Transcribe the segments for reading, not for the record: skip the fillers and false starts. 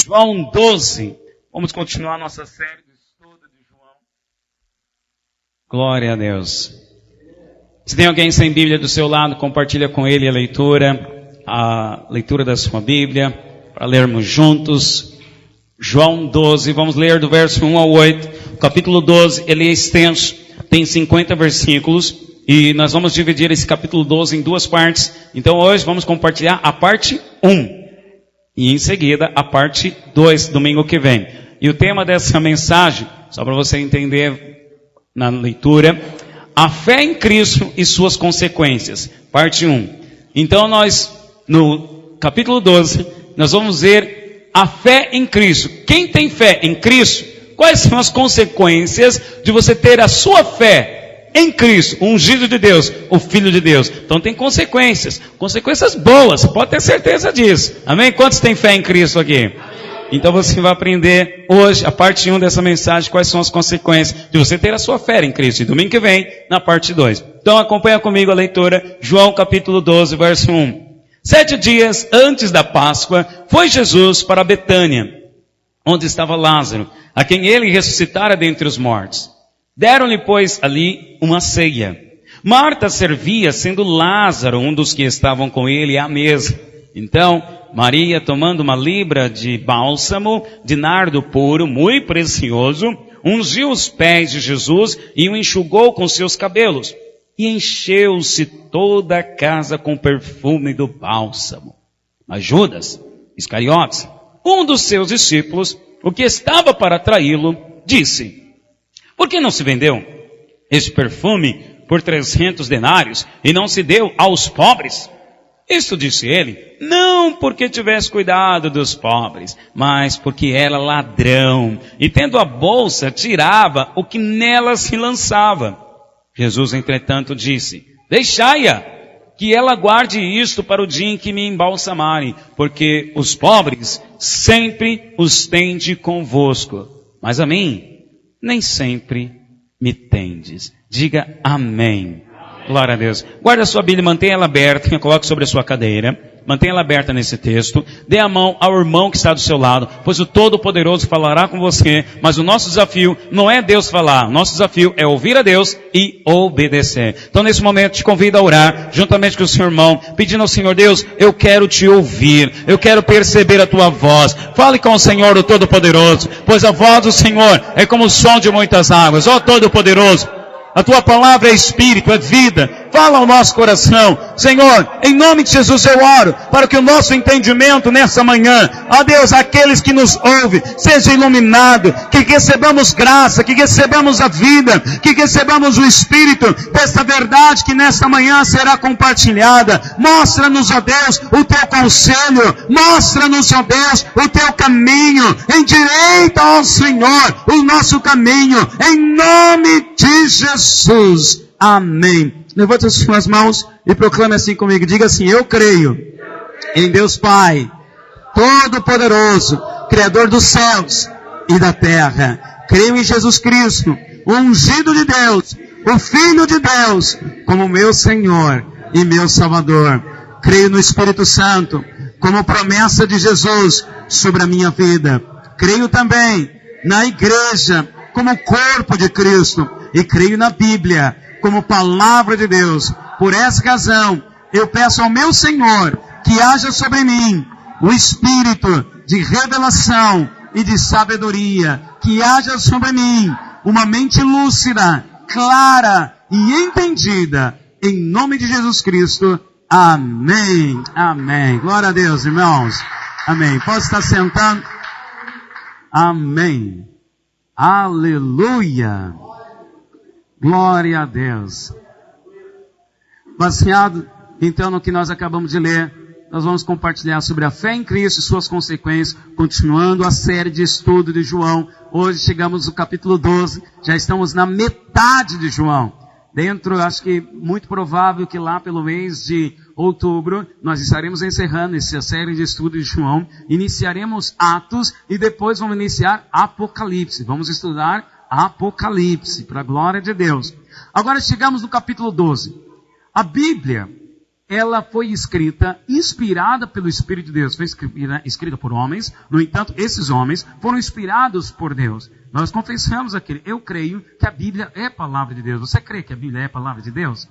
João 12. Vamos continuar nossa série de estudo de João. Glória a Deus. Se tem alguém sem Bíblia do seu lado, compartilha com ele a leitura da sua Bíblia, para lermos juntos. João 12, vamos ler do verso 1 ao 8. O capítulo 12, ele é extenso, tem 50 versículos, e nós vamos dividir esse capítulo 12 em duas partes. Então hoje vamos compartilhar a parte 1, e em seguida a parte 2, domingo que vem. E o tema dessa mensagem, só para você entender na leitura, a fé em Cristo e suas consequências, parte 1. Então nós, no capítulo 12, nós vamos ver a fé em Cristo. Quem tem fé em Cristo, quais são as consequências de você ter a sua fé em Cristo, o ungido de Deus, o Filho de Deus? Então tem consequências boas, você pode ter certeza disso. Amém? Quantos têm fé em Cristo aqui? Então você vai aprender hoje, a parte 1 dessa mensagem, quais são as consequências de você ter a sua fé em Cristo. E domingo que vem, na parte 2. Então acompanha comigo a leitura, João capítulo 12, verso 1. 7 dias antes da Páscoa, foi Jesus para Betânia, onde estava Lázaro, a quem ele ressuscitara dentre os mortos. Deram-lhe, pois, ali uma ceia. Marta servia, sendo Lázaro um dos que estavam com ele à mesa. Então, Maria, tomando uma libra de bálsamo, de nardo puro, muito precioso, ungiu os pés de Jesus e o enxugou com seus cabelos. E encheu-se toda a casa com perfume do bálsamo. Mas Judas Iscariotes, um dos seus discípulos, o que estava para traí-lo, disse: por que não se vendeu este perfume por 300 denários e não se deu aos pobres? Isto disse ele, não porque tivesse cuidado dos pobres, mas porque era ladrão, e tendo a bolsa, tirava o que nela se lançava. Jesus, entretanto, disse, deixai-a, que ela guarde isto para o dia em que me embalsamarem, porque os pobres sempre os tende convosco, mas a mim nem sempre me tendes. Diga amém. Glória a Deus. Guarda a sua Bíblia, mantenha ela aberta, coloque sobre a sua cadeira. Mantenha ela aberta nesse texto. Dê a mão ao irmão que está do seu lado, pois o Todo-Poderoso falará com você. Mas o nosso desafio não é Deus falar. O nosso desafio é ouvir a Deus e obedecer. Então nesse momento te convido a orar, juntamente com o seu irmão, pedindo ao Senhor Deus, eu quero te ouvir. Eu quero perceber a tua voz. Fale com o Senhor, o Todo-Poderoso, pois a voz do Senhor é como o som de muitas águas. Ó Todo-Poderoso, a tua palavra é espírito, é vida. Fala ao nosso coração. Senhor, em nome de Jesus eu oro para que o nosso entendimento nessa manhã, ó Deus, aqueles que nos ouvem, seja iluminado, que recebamos graça, que recebamos a vida, que recebamos o Espírito desta verdade que nesta manhã será compartilhada. Mostra-nos, ó Deus, o teu conselho. Mostra-nos, ó Deus, o teu caminho. Endireita, ó Senhor, o nosso caminho. Em nome de Jesus. Amém. Levante as suas mãos e proclame assim comigo. Diga assim, eu creio em Deus Pai, Todo-Poderoso, Criador dos céus e da terra. Creio em Jesus Cristo, o ungido de Deus, o Filho de Deus, como meu Senhor e meu Salvador. Creio no Espírito Santo, como promessa de Jesus sobre a minha vida. Creio também na igreja, como corpo de Cristo. E creio na Bíblia, como palavra de Deus. Por essa razão, eu peço ao meu Senhor que haja sobre mim o espírito de revelação e de sabedoria. Que haja sobre mim uma mente lúcida, clara e entendida. Em nome de Jesus Cristo. Amém. Amém. Glória a Deus, irmãos. Amém. Pode estar sentando. Amém. Aleluia. Glória a Deus. Baseado, então, no que nós acabamos de ler, nós vamos compartilhar sobre a fé em Cristo e suas consequências, continuando a série de estudo de João. Hoje chegamos no capítulo 12, já estamos na metade de João. Dentro, acho que muito provável que lá pelo mês de outubro, nós estaremos encerrando essa série de estudo de João, iniciaremos Atos e depois vamos iniciar Apocalipse. Vamos estudar Apocalipse, para a glória de Deus. Agora chegamos no capítulo 12. A Bíblia ela foi escrita, inspirada pelo Espírito de Deus. Foi escrita por homens. No entanto, esses homens foram inspirados por Deus. Nós confessamos aqui, eu creio que a Bíblia é a palavra de Deus. Você crê que a Bíblia é a palavra de Deus?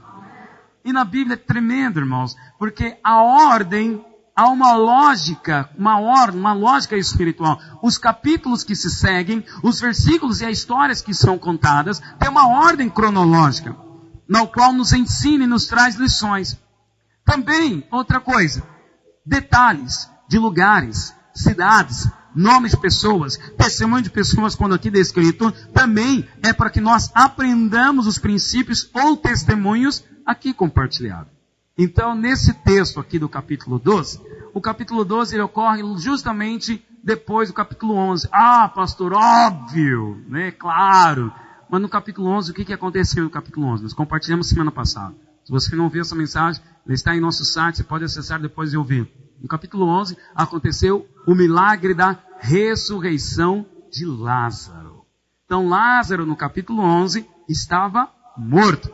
E na Bíblia é tremendo, irmãos, porque a ordem, há uma lógica, uma lógica espiritual. Os capítulos que se seguem, os versículos e as histórias que são contadas, tem uma ordem cronológica, na qual nos ensina e nos traz lições. Também, outra coisa, detalhes de lugares, cidades, nomes de pessoas, testemunho de pessoas, quando aqui descrito, também é para que nós aprendamos os princípios ou testemunhos aqui compartilhados. Então, nesse texto aqui do capítulo 12, o capítulo 12 ele ocorre justamente depois do capítulo 11. Ah, pastor, óbvio, né? Claro. Mas no capítulo 11, o que aconteceu no capítulo 11? Nós compartilhamos semana passada. Se você não viu essa mensagem, ela está em nosso site, você pode acessar depois e ouvir. No capítulo 11, aconteceu o milagre da ressurreição de Lázaro. Então, Lázaro, no capítulo 11, estava morto.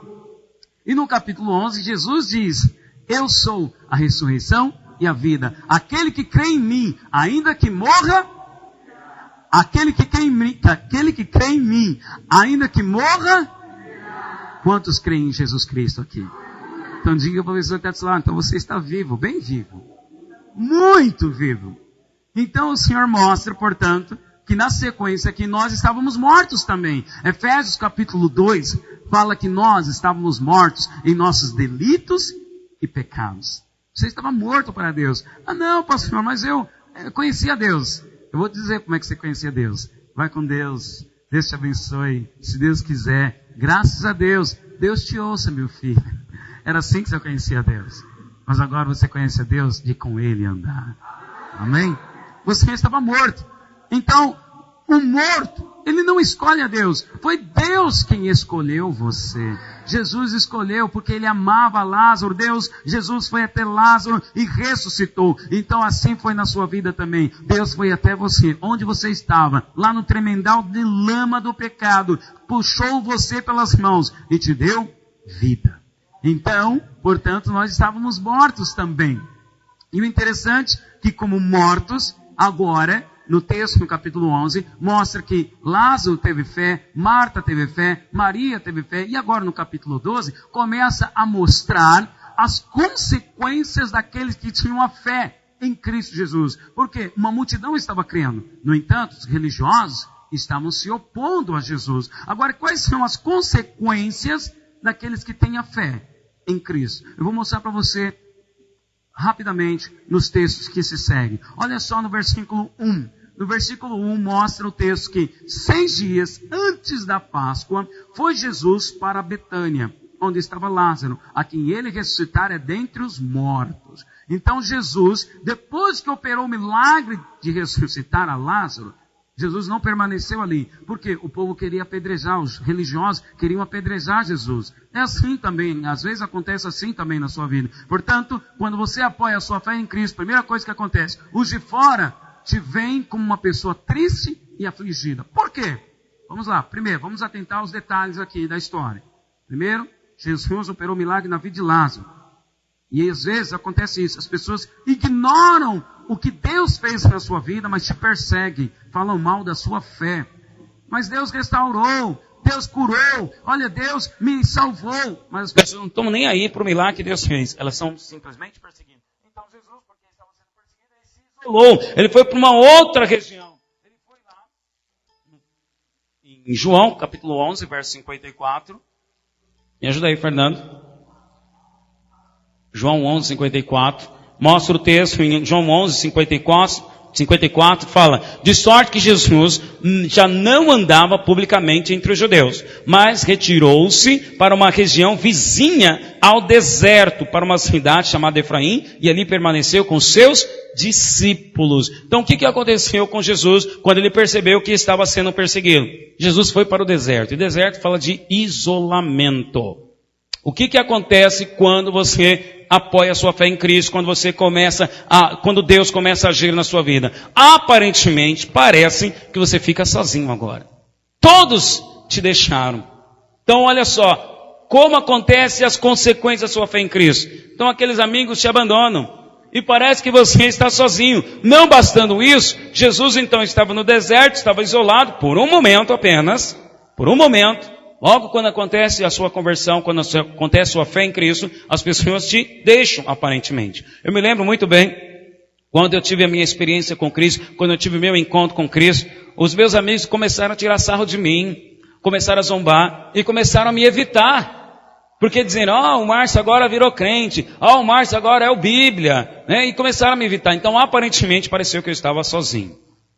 E no capítulo 11, Jesus diz, eu sou a ressurreição e a vida. Aquele que crê em mim, ainda que morra, aquele que crê em mim, ainda que morra, quantos creem em Jesus Cristo aqui? Então diga para a pessoa que está do seu lado, então você está vivo, bem vivo. Muito vivo. Então o Senhor mostra, portanto, que na sequência que nós estávamos mortos também. Efésios capítulo 2 fala que nós estávamos mortos em nossos delitos e pecados. Você estava morto para Deus. Ah não, pastor, mas eu conhecia Deus. Eu vou dizer como é que você conhecia Deus. Vai com Deus. Deus te abençoe. Se Deus quiser. Graças a Deus. Deus te ouça, meu filho. Era assim que você conhecia Deus. Mas agora você conhece a Deus de com Ele andar. Amém? Você estava morto. Então, o morto, ele não escolhe a Deus. Foi Deus quem escolheu você. Jesus escolheu porque Ele amava Lázaro. Jesus foi até Lázaro e ressuscitou. Então assim foi na sua vida também. Deus foi até você, onde você estava, lá no tremendal de lama do pecado. Puxou você pelas mãos e te deu vida. Então, portanto, nós estávamos mortos também. E o interessante é que como mortos, agora, no texto, no capítulo 11, mostra que Lázaro teve fé, Marta teve fé, Maria teve fé, e agora no capítulo 12, começa a mostrar as consequências daqueles que tinham a fé em Cristo Jesus. Porque uma multidão estava crendo. No entanto, os religiosos estavam se opondo a Jesus. Agora, quais são as consequências daqueles que têm a fé em Cristo? Eu vou mostrar para você rapidamente nos textos que se seguem. Olha só no versículo 1. No versículo 1 mostra o texto que 6 dias antes da Páscoa foi Jesus para Betânia, onde estava Lázaro, a quem ele ressuscitara dentre os mortos. Então Jesus, depois que operou o milagre de ressuscitar a Lázaro, Jesus não permaneceu ali, porque o povo queria apedrejar, os religiosos queriam apedrejar Jesus. É assim também, às vezes acontece assim também na sua vida. Portanto, quando você apoia a sua fé em Cristo, a primeira coisa que acontece, os de fora te veem como uma pessoa triste e afligida. Por quê? Vamos lá, primeiro, vamos atentar aos detalhes aqui da história. Primeiro, Jesus operou o milagre na vida de Lázaro. E às vezes acontece isso, as pessoas ignoram o que Deus fez na sua vida, mas te perseguem, falam mal da sua fé. Mas Deus restaurou, Deus curou, olha, Deus me salvou. Mas as pessoas não estão nem aí para o milagre que Deus fez, elas são simplesmente perseguidas. Então Jesus, porque estava sendo perseguido, ele se isolou, ele foi para uma outra região. Ele foi lá, em João, capítulo 11, verso 54. Me ajuda aí, Fernando. João 11, 54, mostra o texto em João 11, 54, fala, de sorte que Jesus já não andava publicamente entre os judeus, mas retirou-se para uma região vizinha ao deserto, para uma cidade chamada Efraim, e ali permaneceu com seus discípulos. Então o que aconteceu com Jesus quando ele percebeu que estava sendo perseguido? Jesus foi para o deserto, e deserto fala de isolamento. O que acontece quando você apoia a sua fé em Cristo, quando Deus começa a agir na sua vida? Aparentemente, parece que você fica sozinho agora. Todos te deixaram. Então, olha só, Como acontecem as consequências da sua fé em Cristo? Então aqueles amigos te abandonam. E parece que você está sozinho. Não bastando isso, Jesus então estava no deserto, estava isolado, por um momento apenas. Por um momento. Logo quando acontece a sua conversão, quando acontece a sua fé em Cristo, as pessoas te deixam aparentemente. Eu me lembro muito bem, quando eu tive a minha experiência com Cristo, quando eu tive meu encontro com Cristo, os meus amigos começaram a tirar sarro de mim, começaram a zombar e começaram a me evitar. Porque dizendo, o Márcio agora virou crente, o Márcio agora é o Bíblia, né? E começaram a me evitar. Então aparentemente pareceu que eu estava sozinho.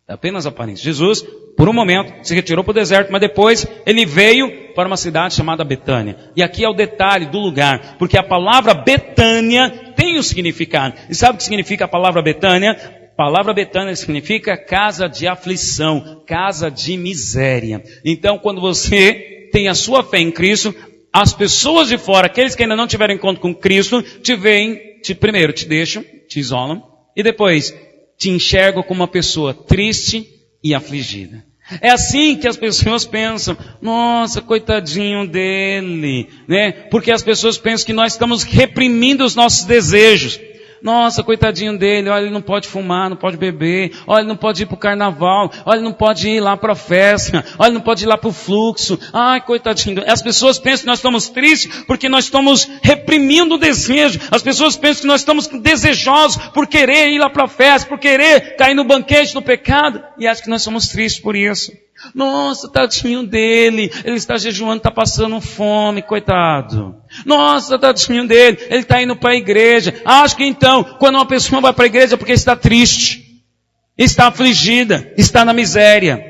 Apenas aparente. Jesus, por um momento, se retirou para o deserto, mas depois ele veio para uma cidade chamada Betânia. E aqui é o detalhe do lugar, porque a palavra Betânia tem um significado. E sabe o que significa a palavra Betânia? A palavra Betânia significa casa de aflição, casa de miséria. Então, quando você tem a sua fé em Cristo, as pessoas de fora, aqueles que ainda não tiveram encontro com Cristo, te veem, primeiro te deixam, te isolam, e depois te enxergam como uma pessoa triste e afligida. É assim que as pessoas pensam, nossa, coitadinho dele, né? Porque as pessoas pensam que nós estamos reprimindo os nossos desejos. Nossa, coitadinho dele, olha, ele não pode fumar, não pode beber, olha, ele não pode ir para o carnaval, olha, ele não pode ir lá para a festa, olha, ele não pode ir lá para o fluxo, ai, coitadinho. As pessoas pensam que nós estamos tristes porque nós estamos reprimindo o desejo. As pessoas pensam que nós estamos desejosos por querer ir lá para a festa, por querer cair no banquete do pecado, e acham que nós somos tristes por isso. Nossa, tadinho dele, ele está jejuando, está passando fome, coitado. Nossa, tadinho dele, ele está indo para a igreja. Acho que então, quando uma pessoa vai para a igreja é porque está triste, está afligida, está na miséria.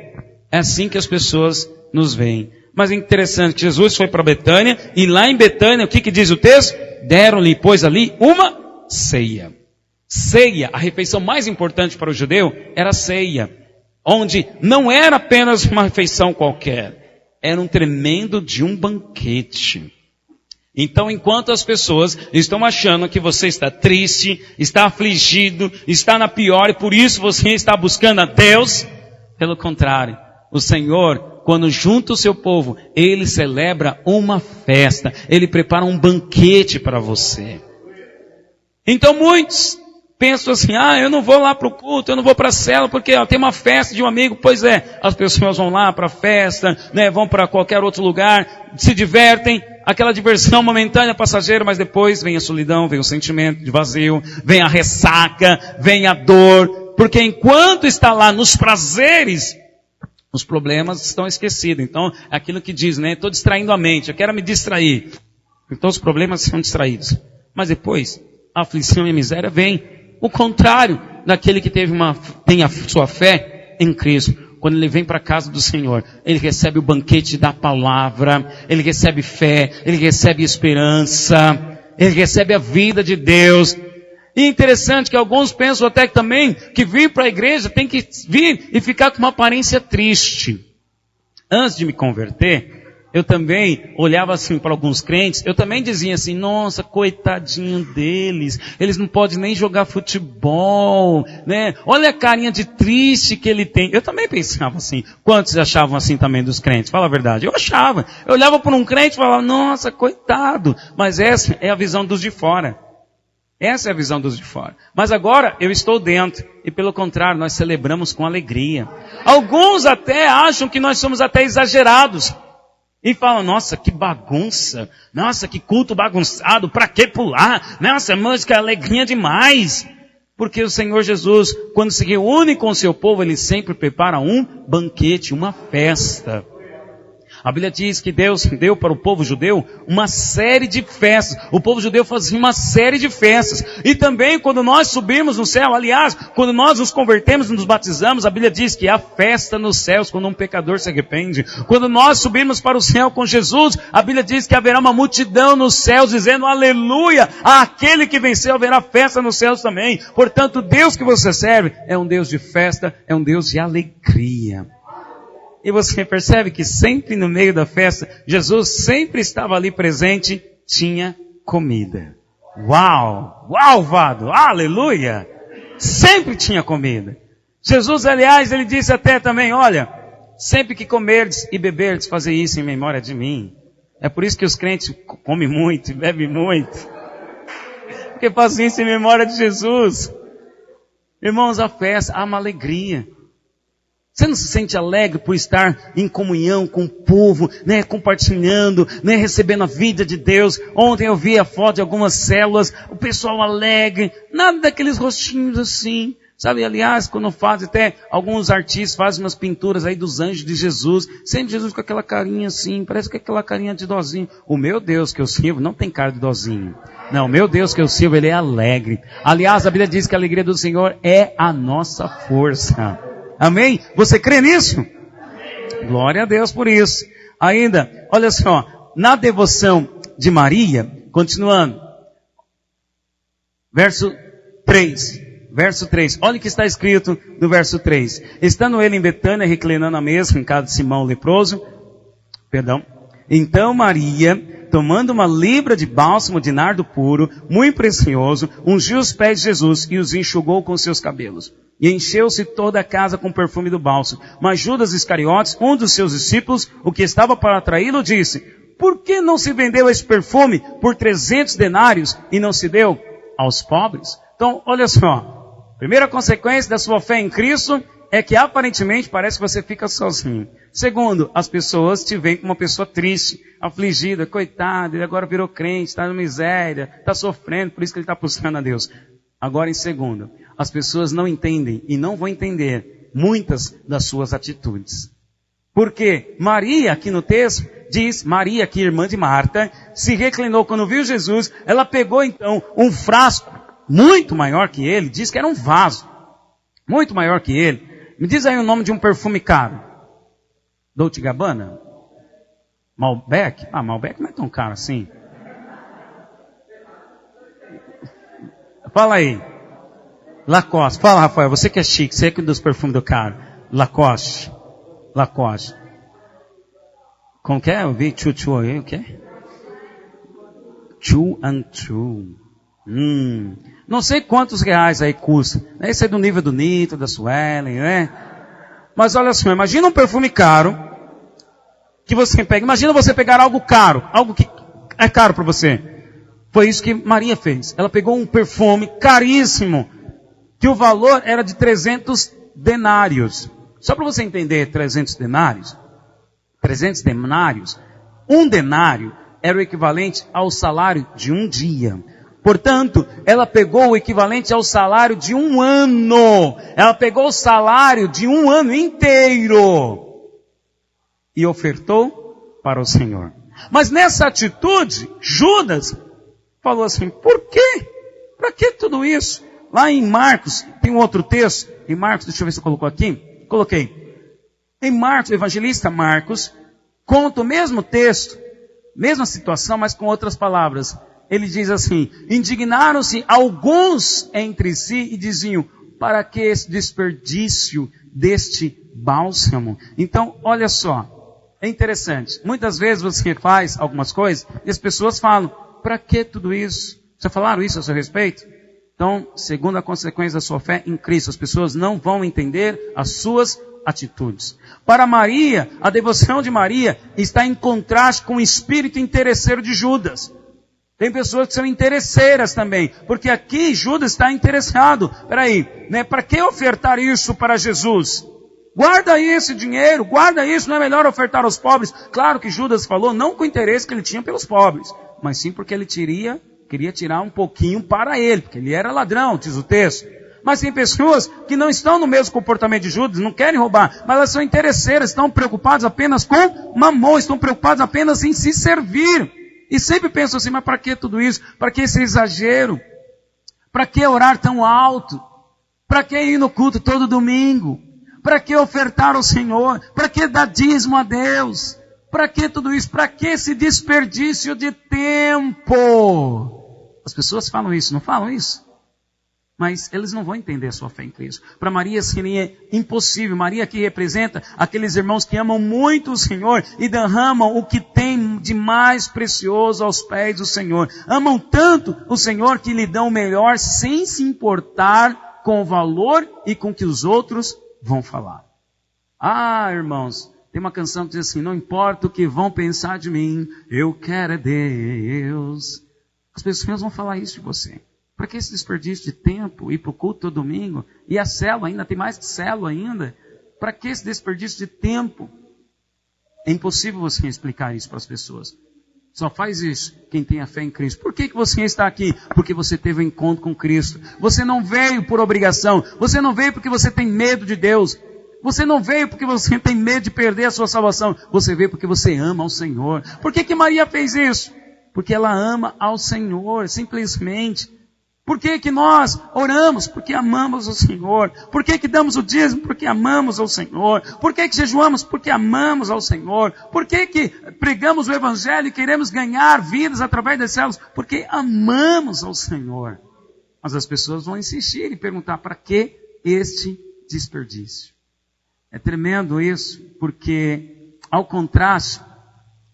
É assim que as pessoas nos veem. Mas é interessante que Jesus foi para Betânia, e lá em Betânia, o que diz o texto? Deram-lhe, pois ali, uma ceia. Ceia, a refeição mais importante para o judeu, era a ceia. Onde não era apenas uma refeição qualquer, era um tremendo de um banquete. Então, enquanto as pessoas estão achando que você está triste, está afligido, está na pior e por isso você está buscando a Deus, pelo contrário, o Senhor, quando junta o seu povo, Ele celebra uma festa, Ele prepara um banquete para você. Então muitos pensam assim, eu não vou lá para o culto, eu não vou para a célula, porque tem uma festa de um amigo. Pois é, as pessoas vão lá para a festa, né, vão para qualquer outro lugar, se divertem, aquela diversão momentânea, passageira, mas depois vem a solidão, vem o sentimento de vazio, vem a ressaca, vem a dor, porque enquanto está lá nos prazeres, os problemas estão esquecidos. Então, é aquilo que diz, né, estou distraindo a mente, eu quero me distrair. Então os problemas são distraídos. Mas depois, a aflição e a miséria vem. O contrário daquele que tem a sua fé em Cristo. Quando ele vem para a casa do Senhor, ele recebe o banquete da palavra, ele recebe fé, ele recebe esperança, ele recebe a vida de Deus. E é interessante que alguns pensam até que também que vir para a igreja tem que vir e ficar com uma aparência triste. Antes de me converter, eu também olhava assim para alguns crentes, eu também dizia assim, nossa, coitadinho deles, eles não podem nem jogar futebol, né? Olha a carinha de triste que ele tem. Eu também pensava assim. Quantos achavam assim também dos crentes? Fala a verdade. Eu achava. Eu olhava para um crente e falava, nossa, coitado. Mas essa é a visão dos de fora. Essa é a visão dos de fora. Mas agora eu estou dentro. E pelo contrário, nós celebramos com alegria. Alguns até acham que nós somos até exagerados. E falam, nossa, que bagunça. Nossa, que culto bagunçado. Pra que pular? Nossa, música é alegria demais. Porque o Senhor Jesus, quando se reúne com o seu povo, Ele sempre prepara um banquete, uma festa. A Bíblia diz que Deus deu para o povo judeu uma série de festas. O povo judeu fazia uma série de festas. E também quando nós subimos no céu, aliás, quando nós nos convertemos e nos batizamos, a Bíblia diz que há festa nos céus quando um pecador se arrepende. Quando nós subimos para o céu com Jesus, a Bíblia diz que haverá uma multidão nos céus dizendo aleluia, àquele que venceu haverá festa nos céus também. Portanto, o Deus que você serve é um Deus de festa, é um Deus de alegria. E você percebe que sempre no meio da festa, Jesus sempre estava ali presente, tinha comida. Uau! Uau, Vado! Aleluia! Sempre tinha comida. Jesus, aliás, ele disse até também, olha, sempre que comerdes e beberdes, fazer isso em memória de mim. É por isso que os crentes comem muito e bebem muito. Porque fazem isso em memória de Jesus. Irmãos, a festa há uma alegria. Você não se sente alegre por estar em comunhão com o povo, né, compartilhando, né, recebendo a vida de Deus? Ontem eu vi a foto de algumas células, o pessoal alegre, nada daqueles rostinhos assim, sabe? Aliás, quando fazem, até alguns artistas fazem umas pinturas aí dos anjos de Jesus, sempre Jesus com aquela carinha assim, parece que é aquela carinha de dozinho. O meu Deus que eu sirvo não tem cara de dozinho. Não, o meu Deus que eu sirvo, ele é alegre. Aliás, a Bíblia diz que a alegria do Senhor é a nossa força. Amém? Você crê nisso? Amém. Glória a Deus por isso. Ainda, olha só, na devoção de Maria, continuando, verso 3, olha o que está escrito no verso 3. Estando ele em Betânia, reclinando a mesa em casa de Simão o leproso, então Maria, tomando uma libra de bálsamo de nardo puro, muito precioso, ungiu os pés de Jesus e os enxugou com seus cabelos. E encheu-se toda a casa com o perfume do bálsamo. Mas Judas Iscariotes, um dos seus discípulos, o que estava para traí-lo, disse: por que não se vendeu esse perfume por 300 denários e não se deu aos pobres? Então, olha só. Primeira consequência da sua fé em Cristo é que aparentemente parece que você fica sozinho. Segundo, as pessoas te veem como uma pessoa triste, afligida, coitado, ele agora virou crente, está na miséria, está sofrendo, por isso que ele está buscando a Deus. Agora, em segundo, as pessoas não entendem e não vão entender muitas das suas atitudes. Porque Maria, aqui no texto, diz, Maria, aqui irmã de Marta, se reclinou quando viu Jesus, ela pegou então um frasco muito maior que ele, diz que era um vaso, muito maior que ele. Me diz aí o nome de um perfume caro. Dolce & Gabbana? Malbec? Ah, Malbec não é tão caro assim. Fala aí. Lacoste. Fala, Rafael, você que é chique, você que é dos perfumes do cara. Lacoste. Como que é? Eu vi Chu aí, o que é? Chu and Chu. Não sei quantos reais aí custa. Esse é do nível do Nito, da Suelen, né? Mas olha só, imagina um perfume caro que você pega. Imagina você pegar algo caro, algo que é caro para você. Foi isso que Maria fez. Ela pegou um perfume caríssimo, que o valor era de 300 denários. Só para você entender 300 denários. 300 denários. Um denário era o equivalente ao salário de um dia. Portanto, ela pegou o equivalente ao salário de um ano. Ela pegou o salário de um ano inteiro e ofertou para o Senhor. Mas nessa atitude, Judas falou assim, por quê? Para que tudo isso? Lá em Marcos, tem um outro texto. Em Marcos, deixa eu ver se eu colocou aqui. Coloquei. Em Marcos, o evangelista Marcos conta o mesmo texto, mesma situação, mas com outras palavras. Ele diz assim, indignaram-se alguns entre si e diziam, para que esse desperdício deste bálsamo? Então, olha só, é interessante. Muitas vezes você faz algumas coisas e as pessoas falam, para que tudo isso? Já falaram isso a seu respeito? Então, segundo a consequência da sua fé em Cristo, as pessoas não vão entender as suas atitudes. Para Maria, a devoção de Maria está em contraste com o espírito interesseiro de Judas. Tem pessoas que são interesseiras também, porque aqui Judas está interessado. Peraí, né? Para que ofertar isso para Jesus? Guarda aí esse dinheiro, guarda isso, não é melhor ofertar aos pobres? Claro que Judas falou, não com o interesse que ele tinha pelos pobres, mas sim porque ele queria tirar um pouquinho para ele, porque ele era ladrão, diz o texto. Mas tem pessoas que não estão no mesmo comportamento de Judas, não querem roubar, mas elas são interesseiras, estão preocupadas apenas com mamon, estão preocupadas apenas em se servir. E sempre pensam assim, mas para que tudo isso? Para que esse exagero? Para que orar tão alto? Para que ir no culto todo domingo? Para que ofertar ao Senhor? Para que dar dízimo a Deus? Para que tudo isso? Para que esse desperdício de tempo? As pessoas falam isso, não falam isso? Mas eles não vão entender a sua fé em Cristo. Para Maria seria impossível. Maria aqui representa aqueles irmãos que amam muito o Senhor e derramam o que tem de mais precioso aos pés do Senhor. Amam tanto o Senhor que lhe dão o melhor sem se importar com o valor e com o que os outros vão falar. Ah, irmãos, Tem uma canção que diz assim: não importa o que vão pensar de mim, eu quero é Deus. As pessoas vão falar isso de você. Para que esse desperdício de tempo, ir para o culto todo domingo, e a célula ainda, tem mais que célula ainda, para que esse desperdício de tempo? É impossível você explicar isso para as pessoas. Só faz isso quem tem a fé em Cristo. Por que você está aqui? Porque você teve um encontro com Cristo. Você não veio por obrigação. Você não veio porque você tem medo de Deus. Você não veio porque você tem medo de perder a sua salvação. Você veio porque você ama ao Senhor. Por que Maria fez isso? Porque ela ama ao Senhor, simplesmente. Por que nós oramos? Porque amamos o Senhor. Por que damos o dízimo? Porque amamos ao Senhor. Por que jejuamos? Porque amamos ao Senhor. Por que pregamos o Evangelho e queremos ganhar vidas através das células? Porque amamos ao Senhor. Mas as pessoas vão insistir e perguntar: para que este desperdício? É tremendo isso, porque ao contraste,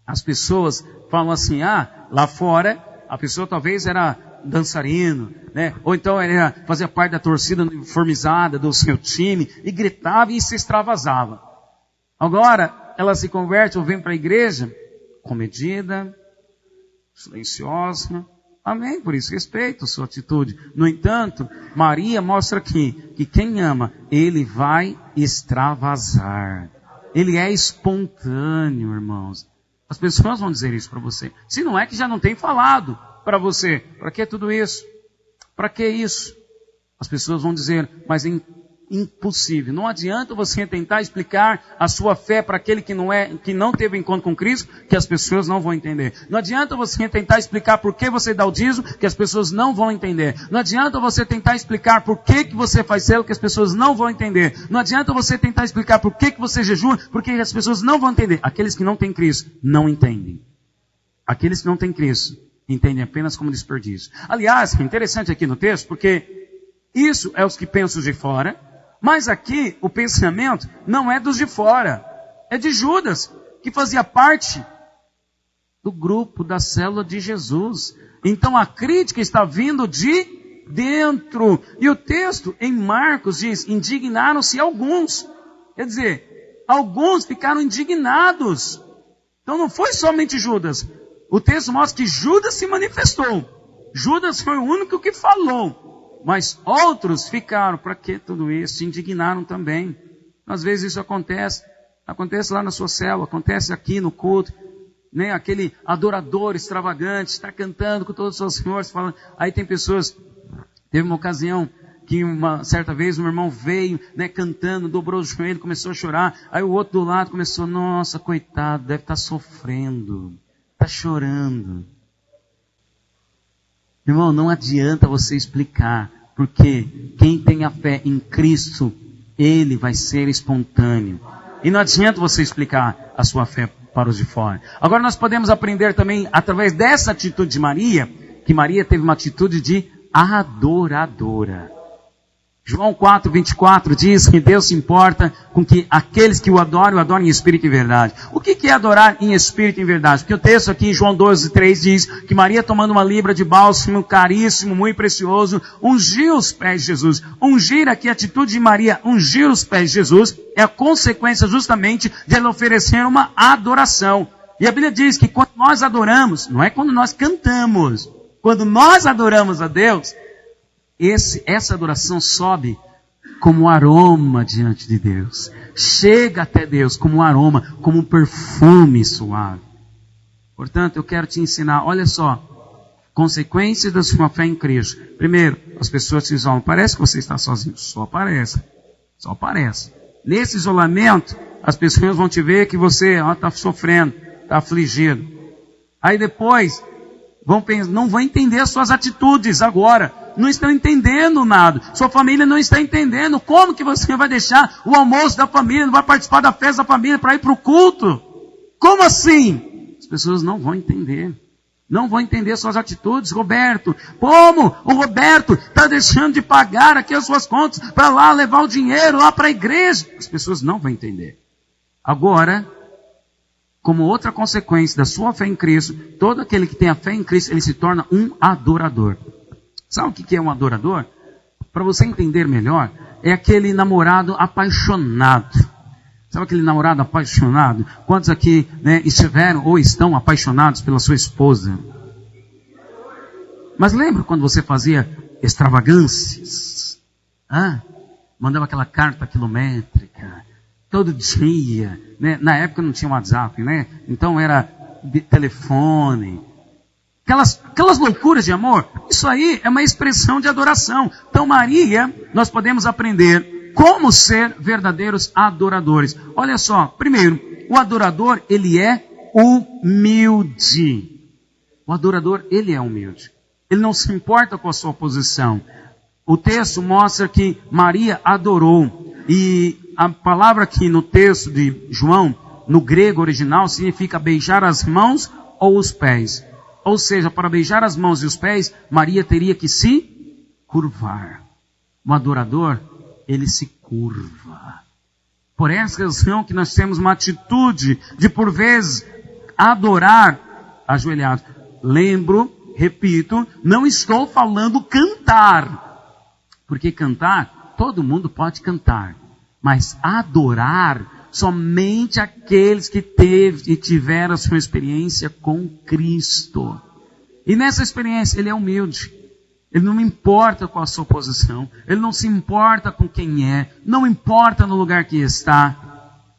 as pessoas falam assim: lá fora a pessoa talvez era dançarino, né? Ou então ele fazia parte da torcida uniformizada do seu time e gritava e se extravasava. Agora ela se converte ou vem para a igreja comedida, silenciosa. Amém, por isso respeito a sua atitude. No entanto, Maria mostra aqui que quem ama, ele vai extravasar. Ele é espontâneo, irmãos. As pessoas vão dizer isso para você. Se não é que já não tem falado para você. Para que tudo isso? Para que isso? As pessoas vão dizer: mas é impossível. Não adianta você tentar explicar a sua fé para aquele que não teve encontro com Cristo, que as pessoas não vão entender. Não adianta você tentar explicar por que você dá o dízimo, que as pessoas não vão entender. Não adianta você tentar explicar por que você faz célula, que as pessoas não vão entender. Não adianta você tentar explicar por que você jejua, porque as pessoas não vão entender. Aqueles que não têm Cristo não entendem. Aqueles que não têm Cristo entendem apenas como desperdício. Aliás, é interessante aqui no texto, porque isso é os que pensam de fora, mas aqui o pensamento não é dos de fora, é de Judas, que fazia parte do grupo da célula de Jesus. Então a crítica está vindo de dentro. E o texto em Marcos diz: indignaram-se alguns. Quer dizer, alguns ficaram indignados. Então não foi somente Judas. O texto mostra que Judas se manifestou. Judas foi o único que falou. Mas outros ficaram: para que tudo isso? Se indignaram também. Às vezes isso acontece. Acontece lá na sua célula, acontece aqui no culto. Né? Aquele adorador extravagante está cantando com todas as suas forças, falando. Aí tem pessoas. Teve uma ocasião que uma certa vez um irmão veio, né, cantando, dobrou o joelho, começou a chorar. Aí o outro do lado começou: nossa, coitado, deve estar sofrendo. Está chorando. Irmão, não adianta você explicar, porque quem tem a fé em Cristo, ele vai ser espontâneo. E não adianta você explicar a sua fé para os de fora. Agora nós podemos aprender também, através dessa atitude de Maria, que Maria teve uma atitude de adoradora. João 4:24 diz que Deus se importa com que aqueles que o adorem em espírito e verdade. O que é adorar em espírito e em verdade? Porque o texto aqui em João 12:3 diz que Maria, tomando uma libra de bálsamo caríssimo, muito precioso, ungiu os pés de Jesus. Ungir aqui, a atitude de Maria, ungir os pés de Jesus, é a consequência justamente de ela oferecer uma adoração. E a Bíblia diz que quando nós adoramos, não é quando nós cantamos, quando nós adoramos a Deus, essa adoração sobe como um aroma diante de Deus. Chega até Deus como um aroma, como um perfume suave. Portanto, eu quero te ensinar, olha só, consequências da sua fé em Cristo. Primeiro, as pessoas te isolam. Parece que você está sozinho. Só parece. Só parece. Nesse isolamento, as pessoas vão te ver que você está sofrendo, está afligido. Aí depois, não vão entender as suas atitudes agora. Não estão entendendo nada. Sua família não está entendendo. Como que você vai deixar o almoço da família, não vai participar da festa da família para ir para o culto? Como assim? As pessoas não vão entender. Não vão entender suas atitudes. Roberto, como o Roberto está deixando de pagar aqui as suas contas para lá levar o dinheiro lá para a igreja? As pessoas não vão entender. Agora, como outra consequência da sua fé em Cristo, todo aquele que tem a fé em Cristo, ele se torna um adorador. Sabe o que é um adorador? Para você entender melhor, é aquele namorado apaixonado. Sabe aquele namorado apaixonado? Quantos aqui, né, estiveram ou estão apaixonados pela sua esposa? Mas lembra quando você fazia extravagâncias? Mandava aquela carta quilométrica, todo dia, né? Na época não tinha WhatsApp, né? Então era telefone. Aquelas loucuras de amor, isso aí é uma expressão de adoração. Então Maria, nós podemos aprender como ser verdadeiros adoradores. Olha só, primeiro, o adorador, ele é humilde. O adorador, ele é humilde. Ele não se importa com a sua posição. O texto mostra que Maria adorou. E a palavra aqui no texto de João, no grego original, significa beijar as mãos ou os pés. Ou seja, para beijar as mãos e os pés, Maria teria que se curvar. O adorador, ele se curva. Por essa razão que nós temos uma atitude de, por vezes, adorar ajoelhados. Lembro, repito, não estou falando cantar. Porque cantar, todo mundo pode cantar. Mas adorar, somente aqueles que tiveram a sua experiência com Cristo. E nessa experiência, ele é humilde. Ele não importa com a sua posição. Ele não se importa com quem é. Não importa no lugar que está.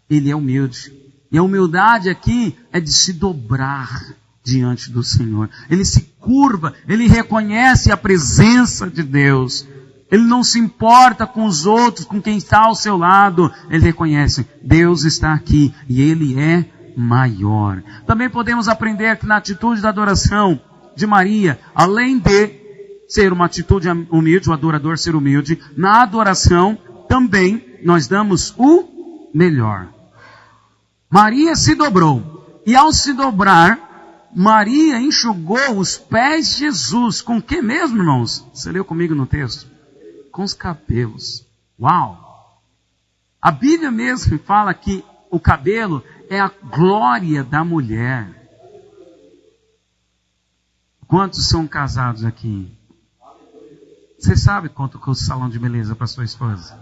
Ele é humilde. E a humildade aqui é de se dobrar diante do Senhor. Ele se curva. Ele reconhece a presença de Deus. Ele não se importa com os outros, com quem está ao seu lado. Ele reconhece, Deus está aqui e Ele é maior. Também podemos aprender que na atitude da adoração de Maria, além de ser uma atitude humilde, o adorador ser humilde, na adoração também nós damos o melhor. Maria se dobrou. E ao se dobrar, Maria enxugou os pés de Jesus. Com o que mesmo, irmãos? Você leu comigo no texto? Com os cabelos. Uau! A Bíblia mesmo fala que o cabelo é a glória da mulher. Quantos são casados aqui? Você sabe quanto custa o salão de beleza para sua esposa?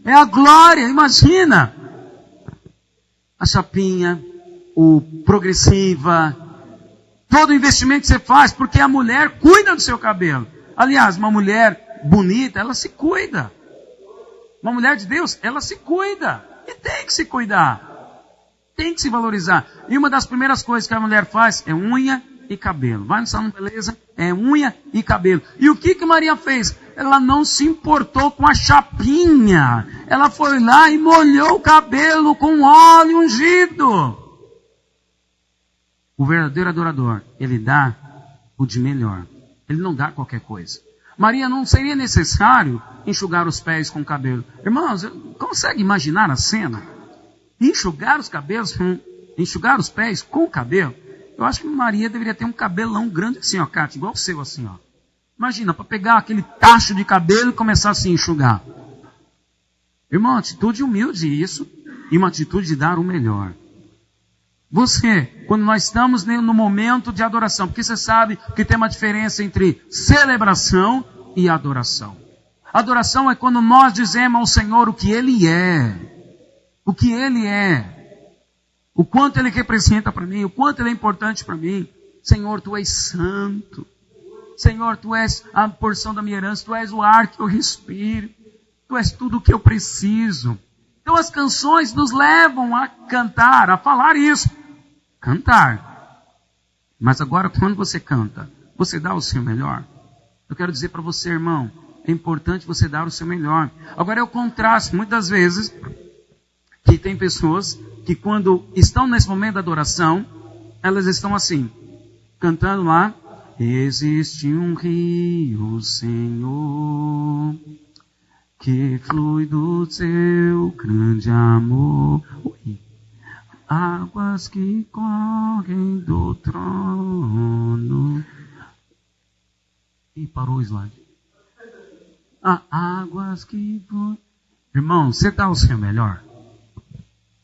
É a glória, imagina! A chapinha, o progressiva, todo o investimento que você faz, porque a mulher cuida do seu cabelo. Aliás, uma mulher bonita, ela se cuida. Uma mulher de Deus, ela se cuida. E tem que se cuidar. Tem que se valorizar. E uma das primeiras coisas que a mulher faz é unha e cabelo. Vai no salão de beleza, é unha e cabelo. E o que Maria fez? Ela não se importou com a chapinha. Ela foi lá e molhou o cabelo com óleo ungido. O verdadeiro adorador, ele dá o de melhor. Ele não dá qualquer coisa. Maria, não seria necessário enxugar os pés com o cabelo. Irmãos, consegue imaginar a cena? Enxugar os cabelos, enxugar os pés com o cabelo? Eu acho que Maria deveria ter um cabelão grande assim, ó, Cátia, igual o seu assim, ó. Imagina, para pegar aquele tacho de cabelo e começar assim a enxugar. Irmão, atitude humilde isso, e uma atitude de dar o melhor. Você, quando nós estamos no momento de adoração, porque você sabe que tem uma diferença entre celebração e adoração. Adoração é quando nós dizemos ao Senhor o que Ele é. O que Ele é. O quanto Ele representa para mim, o quanto Ele é importante para mim. Senhor, Tu és santo. Senhor, Tu és a porção da minha herança, Tu és o ar que eu respiro. Tu és tudo o que eu preciso. Então as canções nos levam a cantar, a falar isso. Cantar. Mas agora, quando você canta, você dá o seu melhor. Eu quero dizer para você, irmão, é importante você dar o seu melhor. Agora é o contraste, muitas vezes, que tem pessoas que quando estão nesse momento da adoração, elas estão assim, cantando lá, existe um rio, Senhor, que flui do seu grande amor. Águas que correm do trono. E parou o slide. Águas que... Irmão, você dá o seu melhor?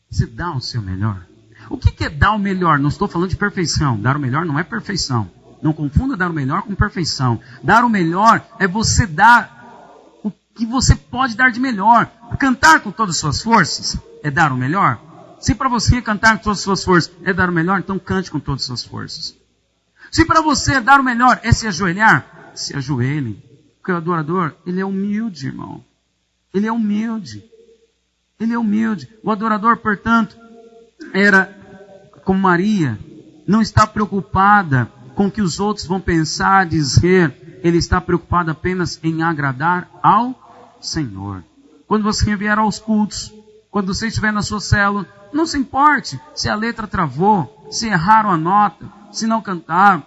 Você dá o seu melhor? O que é dar o melhor? Não estou falando de perfeição. Dar o melhor não é perfeição. Não confunda dar o melhor com perfeição. Dar o melhor é você dar o que você pode dar de melhor. Cantar com todas as suas forças é dar o melhor. Se para você cantar com todas as suas forças é dar o melhor, então cante com todas as suas forças. Se para você dar o melhor é se ajoelhar, se ajoelhe. Porque o adorador, ele é humilde, irmão. Ele é humilde. Ele é humilde. O adorador, portanto, era como Maria, não está preocupada com o que os outros vão pensar, dizer. Ele está preocupado apenas em agradar ao Senhor. Quando você vier aos cultos, quando você estiver na sua célula, não se importe se a letra travou, se erraram a nota, se não cantaram.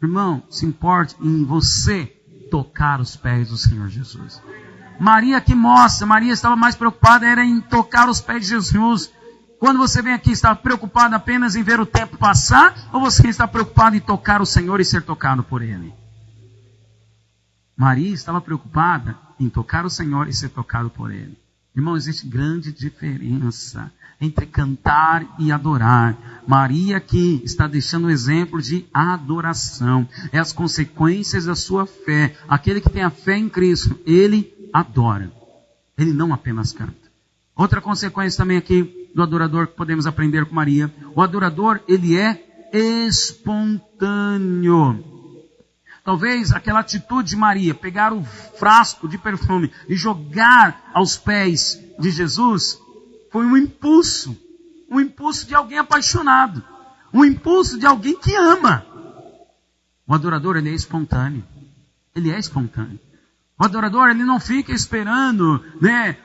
Irmão, se importe em você tocar os pés do Senhor Jesus. Maria que mostra, Maria estava mais preocupada era em tocar os pés de Jesus. Quando você vem aqui, está preocupado apenas em ver o tempo passar, ou você está preocupado em tocar o Senhor e ser tocado por Ele? Maria estava preocupada em tocar o Senhor e ser tocado por Ele. Irmão, existe grande diferença entre cantar e adorar. Maria aqui está deixando um exemplo de adoração. É as consequências da sua fé. Aquele que tem a fé em Cristo, ele adora. Ele não apenas canta. Outra consequência também aqui do adorador que podemos aprender com Maria. O adorador, ele é espontâneo. Talvez aquela atitude de Maria, pegar o frasco de perfume e jogar aos pés de Jesus, foi um impulso de alguém apaixonado, um impulso de alguém que ama. O adorador, ele é espontâneo. Ele é espontâneo. O adorador, ele não fica esperando,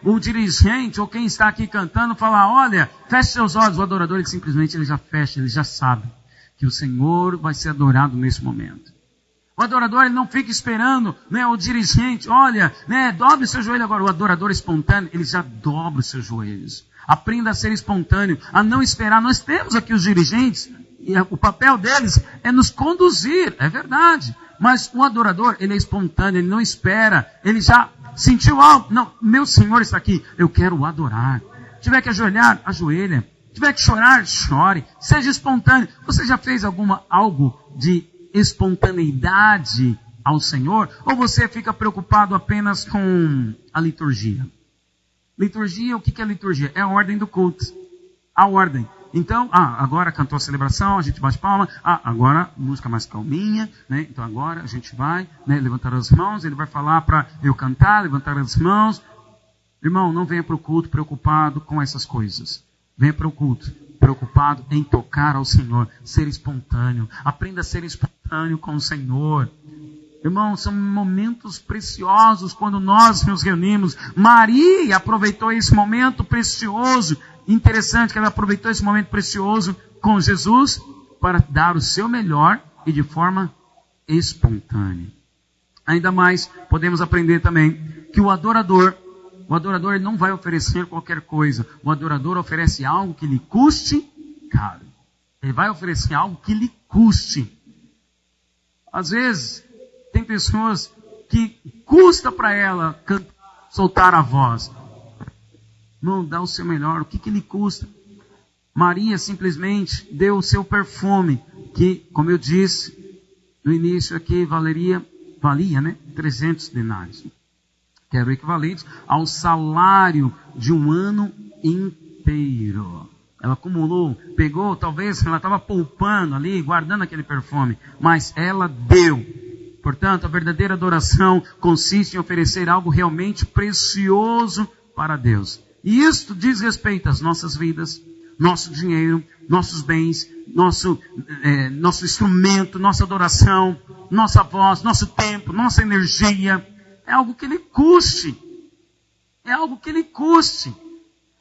o dirigente ou quem está aqui cantando falar, olha, feche seus olhos. O adorador, ele simplesmente ele já fecha, ele já sabe que o Senhor vai ser adorado nesse momento. O adorador, ele não fica esperando, o dirigente, olha, dobre o seu joelho agora. O adorador espontâneo, ele já dobra os seus joelhos. Aprenda a ser espontâneo, a não esperar. Nós temos aqui os dirigentes, e o papel deles é nos conduzir, é verdade. Mas o adorador, ele é espontâneo, ele não espera, ele já sentiu algo. Não, meu Senhor está aqui, eu quero o adorar. Se tiver que ajoelhar, ajoelha. Se tiver que chorar, chore. Seja espontâneo. Você já fez algo de espontaneidade ao Senhor? Ou você fica preocupado apenas com a liturgia? Liturgia, o que é liturgia? É a ordem do culto. A ordem. Então, agora cantou a celebração, a gente bate palma. Agora música mais calminha, Então agora a gente vai, levantar as mãos. Ele vai falar para eu cantar, levantar as mãos. Irmão, não venha para o culto preocupado com essas coisas. Venha para o culto preocupado em tocar ao Senhor, ser espontâneo. Aprenda a ser espontâneo com o Senhor. Irmão, são momentos preciosos quando nós nos reunimos. Maria aproveitou esse momento precioso. Interessante que ela aproveitou esse momento precioso com Jesus para dar o seu melhor e de forma espontânea. Ainda mais, podemos aprender também que o adorador ele não vai oferecer qualquer coisa. O adorador oferece algo que lhe custe caro. Ele vai oferecer algo que lhe custe. Às vezes, tem pessoas que custa para ela cantar, soltar a voz. Não, dá o seu melhor. O que lhe custa? Maria simplesmente deu o seu perfume, que, como eu disse no início aqui, valia, 300 denários. Que era o equivalente ao salário de um ano inteiro. Ela acumulou, pegou, talvez ela estava poupando ali, guardando aquele perfume, mas ela deu. Portanto, a verdadeira adoração consiste em oferecer algo realmente precioso para Deus. E isto diz respeito às nossas vidas, nosso dinheiro, nossos bens, nosso instrumento, nossa adoração, nossa voz, nosso tempo, nossa energia. É algo que lhe custe. É algo que lhe custe.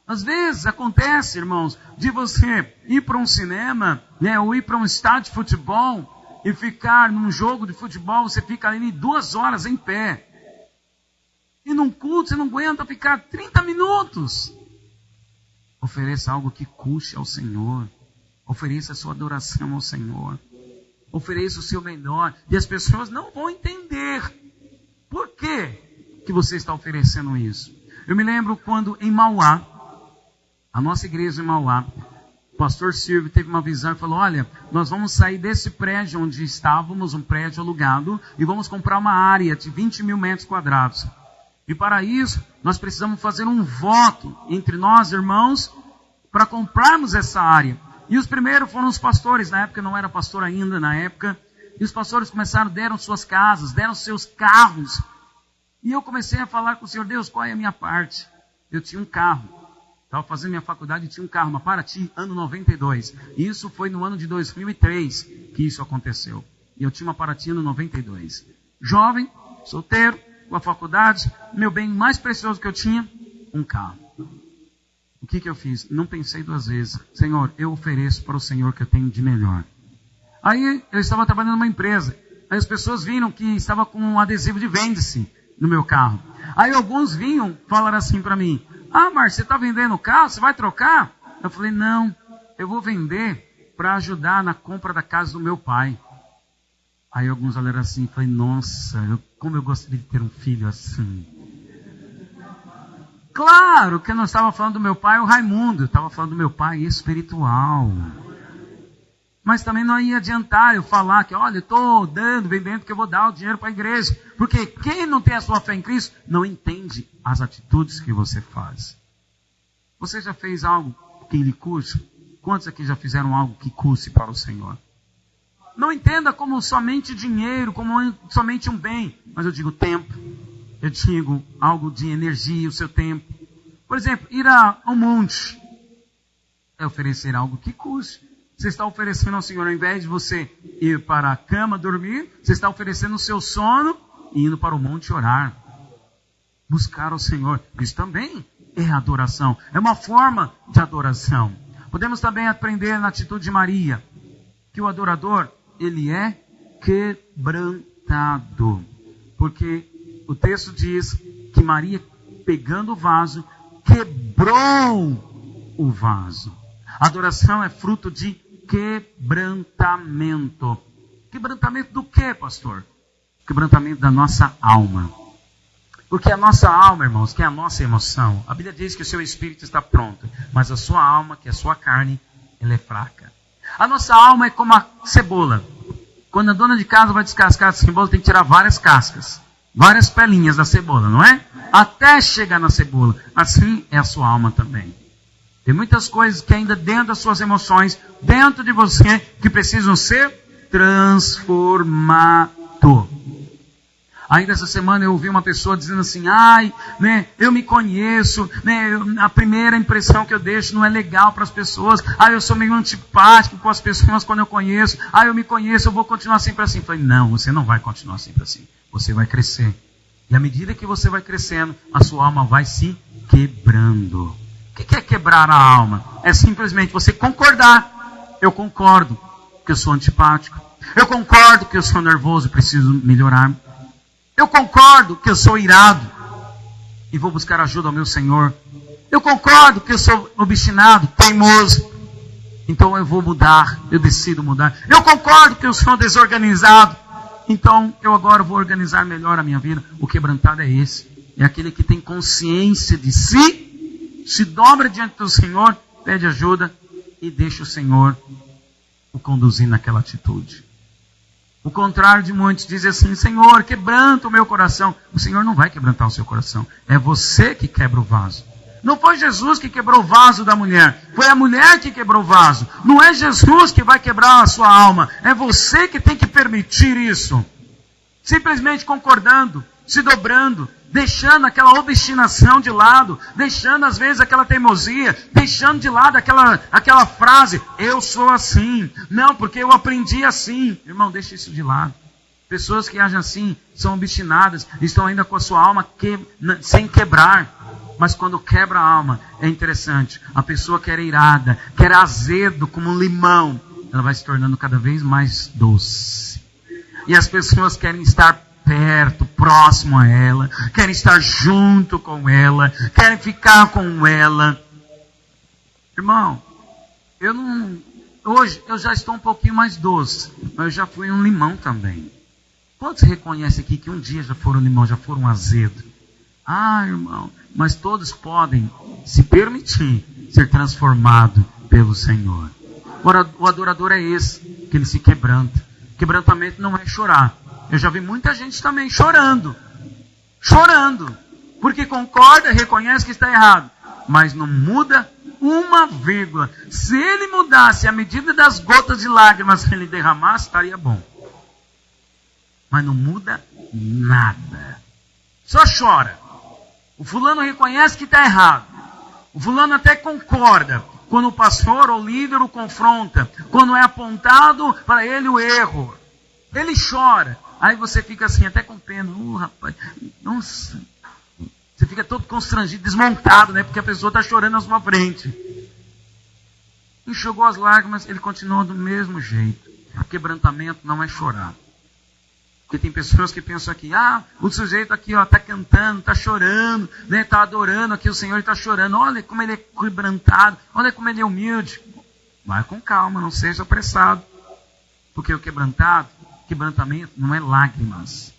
Às vezes acontece, irmãos, de você ir para um cinema, ou ir para um estádio de futebol e ficar num jogo de futebol, você fica ali 2 horas em pé. E num culto você não aguenta ficar 30 minutos. Ofereça algo que custe ao Senhor. Ofereça a sua adoração ao Senhor. Ofereça o seu melhor. E as pessoas não vão entender. Por que você está oferecendo isso? Eu me lembro quando em Mauá, a nossa igreja em Mauá, o pastor Silvio teve uma visão e falou, olha, nós vamos sair desse prédio onde estávamos, um prédio alugado, e vamos comprar uma área de 20 mil metros quadrados. E para isso, nós precisamos fazer um voto entre nós, irmãos, para comprarmos essa área. E os primeiros foram os pastores. Na época eu não era pastor ainda, na época. E os pastores deram suas casas, deram seus carros. E eu comecei a falar com o Senhor, Deus, qual é a minha parte? Eu tinha um carro. Estava fazendo minha faculdade e tinha um carro, uma Paraty, ano 92. E isso foi no ano de 2003 que isso aconteceu. E eu tinha uma Paraty ano 92. Jovem, solteiro, com a faculdade, meu bem mais precioso que eu tinha, um carro. O que eu fiz? Não pensei duas vezes. Senhor, eu ofereço para o Senhor o que eu tenho de melhor. Aí eu estava trabalhando numa empresa. Aí as pessoas viram que estava com um adesivo de vende-se no meu carro. Aí alguns vinham falar assim para mim, Márcio, você está vendendo o carro? Você vai trocar? Eu falei, não, eu vou vender para ajudar na compra da casa do meu pai. Aí alguns olharam assim e falei, nossa, como eu gostaria de ter um filho assim. Claro que eu não estava falando do meu pai, o Raimundo, eu estava falando do meu pai espiritual. Mas também não ia adiantar eu falar que, olha, eu estou vendendo que eu vou dar o dinheiro para a igreja. Porque quem não tem a sua fé em Cristo, não entende as atitudes que você faz. Você já fez algo que lhe custe? Quantos aqui já fizeram algo que custe para o Senhor? Não entenda como somente dinheiro, como somente um bem. Mas eu digo tempo. Eu digo algo de energia, o seu tempo. Por exemplo, ir ao monte é oferecer algo que custe. Você está oferecendo ao Senhor, ao invés de você ir para a cama dormir, você está oferecendo o seu sono e indo para o monte orar. Buscar ao Senhor. Isso também é adoração. É uma forma de adoração. Podemos também aprender na atitude de Maria, que o adorador, ele é quebrantado. Porque o texto diz que Maria, pegando o vaso, quebrou o vaso. Adoração é fruto de quebrantamento. Quebrantamento do quê, pastor? Quebrantamento da nossa alma. Porque a nossa alma, irmãos, que é a nossa emoção, a Bíblia diz que o seu espírito está pronto, mas a sua alma, que é a sua carne, ela é fraca. A nossa alma é como a cebola. Quando a dona de casa vai descascar a cebola, tem que tirar várias cascas, várias pelinhas da cebola, não é? Até chegar na cebola. Assim é a sua alma também. Tem muitas coisas que ainda dentro das suas emoções, dentro de você, que precisam ser transformadas. Ainda essa semana eu ouvi uma pessoa dizendo assim, eu me conheço, a primeira impressão que eu deixo não é legal para as pessoas, eu sou meio antipático com as pessoas quando eu conheço, eu me conheço, eu vou continuar sempre assim. Eu falei, não, você não vai continuar sempre assim, você vai crescer. E à medida que você vai crescendo, a sua alma vai se quebrando. O que é quebrar a alma? É simplesmente você concordar. Eu concordo que eu sou antipático. Eu concordo que eu sou nervoso e preciso melhorar. Eu concordo que eu sou irado e vou buscar ajuda ao meu Senhor. Eu concordo que eu sou obstinado, teimoso. Então eu vou mudar, eu decido mudar. Eu concordo que eu sou desorganizado. Então eu agora vou organizar melhor a minha vida. O quebrantado é esse. É aquele que tem consciência de si, se dobra diante do Senhor, pede ajuda e deixa o Senhor o conduzir naquela atitude. O contrário de muitos dizem assim, Senhor, quebranta o meu coração. O Senhor não vai quebrantar o seu coração. É você que quebra o vaso. Não foi Jesus que quebrou o vaso da mulher. Foi a mulher que quebrou o vaso. Não é Jesus que vai quebrar a sua alma. É você que tem que permitir isso. Simplesmente concordando, se dobrando, deixando aquela obstinação de lado, deixando às vezes aquela teimosia, deixando de lado aquela frase, eu sou assim, não, porque eu aprendi assim. Irmão, deixa isso de lado. Pessoas que agem assim, são obstinadas, estão ainda com a sua alma sem quebrar. Mas quando quebra a alma, é interessante, a pessoa que era irada, que era azedo como um limão, ela vai se tornando cada vez mais doce. E as pessoas querem estar perto, próximo a ela, querem estar junto com ela, querem ficar com ela. Irmão, hoje eu já estou um pouquinho mais doce, mas eu já fui um limão também. Quantos reconhecem aqui que um dia já foram limão, já foram azedo? Irmão, mas todos podem se permitir ser transformado pelo Senhor. O adorador é esse, que ele se quebranta. Quebrantamento não é chorar. Eu já vi muita gente também chorando. Porque concorda, reconhece que está errado, mas não muda uma vírgula. Se ele mudasse a medida das gotas de lágrimas que ele derramasse, estaria bom. Mas não muda nada. Só chora. O fulano reconhece que está errado. O fulano até concorda. Quando o pastor ou líder o confronta, quando é apontado para ele o erro, ele chora. Aí você fica assim, até com pena. Rapaz, nossa. Você fica todo constrangido, desmontado, né? Porque a pessoa está chorando na sua frente. Enxugou as lágrimas, ele continuou do mesmo jeito. O quebrantamento não é chorar. Porque tem pessoas que pensam aqui, o sujeito aqui está cantando, está chorando, né, está adorando aqui, o Senhor está chorando. Olha como ele é quebrantado, olha como ele é humilde. Vai com calma, não seja apressado. Porque o quebrantamento não é lágrimas.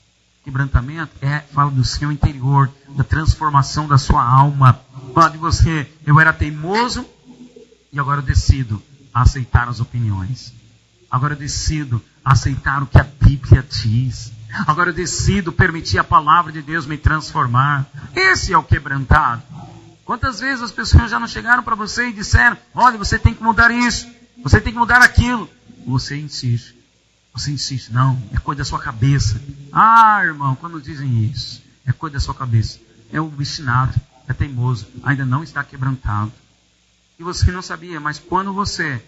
Quebrantamento fala do seu interior, da transformação da sua alma. Fala de você, eu era teimoso e agora eu decido aceitar as opiniões. Agora eu decido aceitar o que a Bíblia diz. Agora eu decido permitir a palavra de Deus me transformar. Esse é o quebrantado. Quantas vezes as pessoas já não chegaram para você e disseram, olha, você tem que mudar isso, você tem que mudar aquilo. Você insiste. Você insiste, não, é coisa da sua cabeça. Irmão, quando dizem isso, é coisa da sua cabeça. É obstinado, é teimoso, ainda não está quebrantado. E você não sabia, mas quando você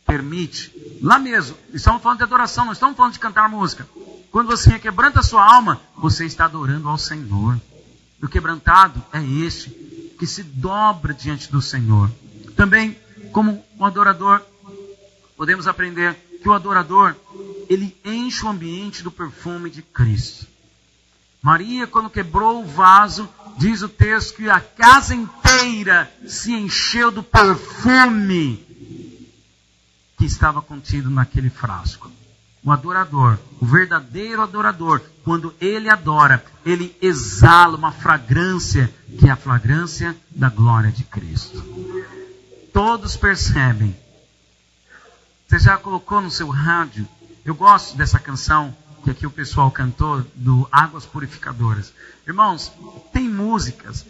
permite, lá mesmo, estamos falando de adoração, não estamos falando de cantar música. Quando você quebranta a sua alma, você está adorando ao Senhor. E o quebrantado é este, que se dobra diante do Senhor. Também, como um adorador, podemos aprender que o adorador, ele enche o ambiente do perfume de Cristo. Maria, quando quebrou o vaso, diz o texto que a casa inteira se encheu do perfume que estava contido naquele frasco. O adorador, o verdadeiro adorador, quando ele adora, ele exala uma fragrância, que é a fragrância da glória de Cristo. Todos percebem. Você já colocou no seu rádio? Eu gosto dessa canção que aqui o pessoal cantou, do Águas Purificadoras. Irmãos, tem músicas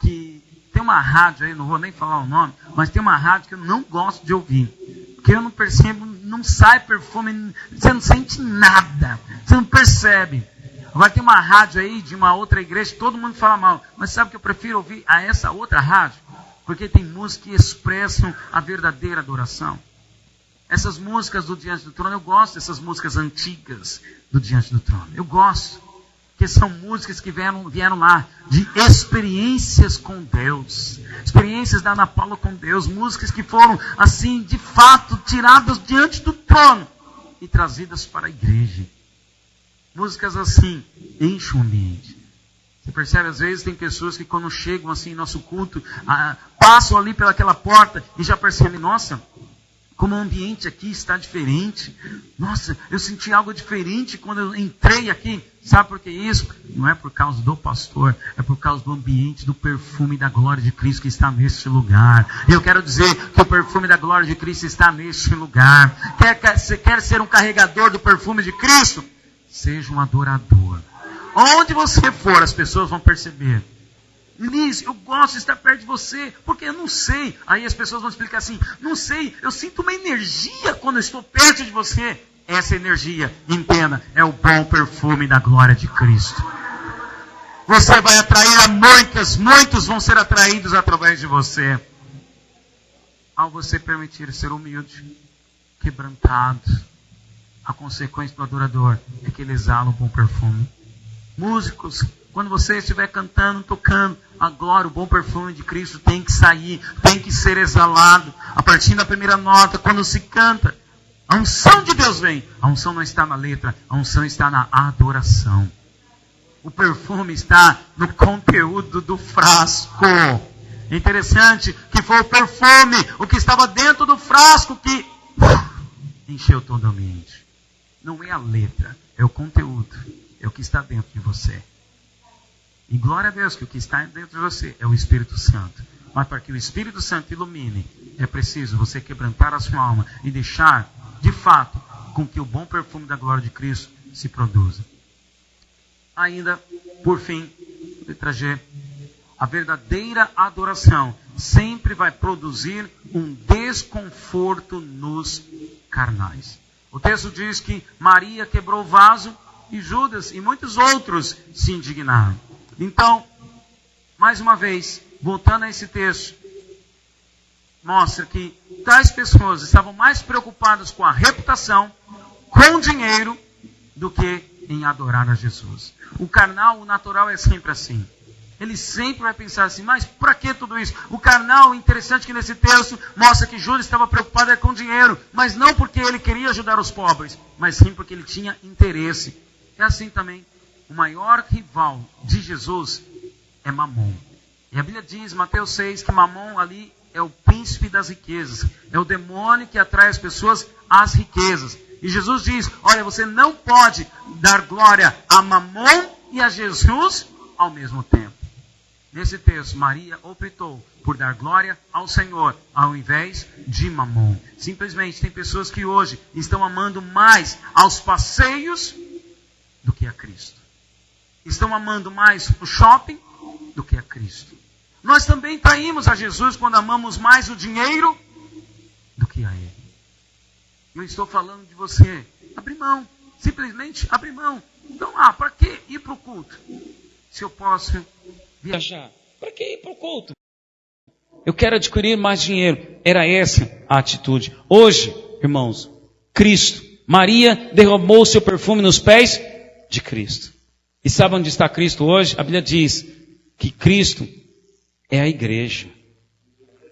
que... Tem uma rádio aí, não vou nem falar o nome, mas tem uma rádio que eu não gosto de ouvir. Porque eu não percebo, não sai perfume, você não sente nada, você não percebe. Agora tem uma rádio aí de uma outra igreja, todo mundo fala mal. Mas sabe que eu prefiro ouvir a essa outra rádio? Porque tem músicas que expressam a verdadeira adoração. Essas músicas do Diante do Trono, eu gosto dessas músicas antigas do Diante do Trono. Eu gosto. Porque são músicas que vieram lá de experiências com Deus. Experiências da Ana Paula com Deus. Músicas que foram, assim, de fato, tiradas diante do trono e trazidas para a igreja. Músicas assim, enchem o ambiente. Você percebe, às vezes tem pessoas que quando chegam assim em nosso culto, passam ali pelaquela porta e já percebem, nossa, como o ambiente aqui está diferente. Nossa, eu senti algo diferente quando eu entrei aqui. Sabe por que isso? Não é por causa do pastor, é por causa do ambiente, do perfume da glória de Cristo que está neste lugar. E eu quero dizer que o perfume da glória de Cristo está neste lugar. Quer ser um carregador do perfume de Cristo? Seja um adorador. Onde você for, as pessoas vão perceber. Liz, eu gosto de estar perto de você, porque eu não sei. Aí as pessoas vão explicar assim, não sei, eu sinto uma energia quando eu estou perto de você. Essa energia, entenda, é o bom perfume da glória de Cristo. Você vai atrair a muitos vão ser atraídos através de você. Ao você permitir ser humilde, quebrantado, a consequência do adorador é que ele exala um bom perfume. Músicos, quando você estiver cantando, tocando, a glória, o bom perfume de Cristo tem que sair, tem que ser exalado. A partir da primeira nota, quando se canta, a unção de Deus vem. A unção não está na letra, a unção está na adoração. O perfume está no conteúdo do frasco. É interessante que foi o perfume, o que estava dentro do frasco, que encheu todo o ambiente. Não é a letra, é o conteúdo, é o que está dentro de você. E glória a Deus que o que está dentro de você é o Espírito Santo. Mas para que o Espírito Santo ilumine, é preciso você quebrantar a sua alma e deixar, de fato, com que o bom perfume da glória de Cristo se produza. Ainda, por fim, letra G. A verdadeira adoração sempre vai produzir um desconforto nos carnais. O texto diz que Maria quebrou o vaso e Judas e muitos outros se indignaram. Então, mais uma vez, voltando a esse texto, mostra que tais pessoas estavam mais preocupadas com a reputação, com o dinheiro, do que em adorar a Jesus. O carnal, o natural é sempre assim. Ele sempre vai pensar assim, mas para que tudo isso? O carnal, interessante que nesse texto mostra que Judas estava preocupado com dinheiro, mas não porque ele queria ajudar os pobres, mas sim porque ele tinha interesse. É assim também, o maior rival de Jesus é Mamon. E a Bíblia diz, Mateus 6, que Mamon ali é o príncipe das riquezas, é o demônio que atrai as pessoas às riquezas. E Jesus diz, olha, você não pode dar glória a Mamon e a Jesus ao mesmo tempo. Nesse texto, Maria optou por dar glória ao Senhor, ao invés de Mamon. Simplesmente, tem pessoas que hoje estão amando mais aos passeios do que a Cristo. Estão amando mais o shopping do que a Cristo. Nós também traímos a Jesus quando amamos mais o dinheiro do que a Ele. Eu estou falando de você. Abre mão. Simplesmente abre mão. Então, para que ir para o culto? Se eu posso viajar. Para que ir para o culto? Eu quero adquirir mais dinheiro. Era essa a atitude. Hoje, irmãos, Cristo, Maria derramou seu perfume nos pés de Cristo. E sabe onde está Cristo hoje? A Bíblia diz que Cristo é a igreja.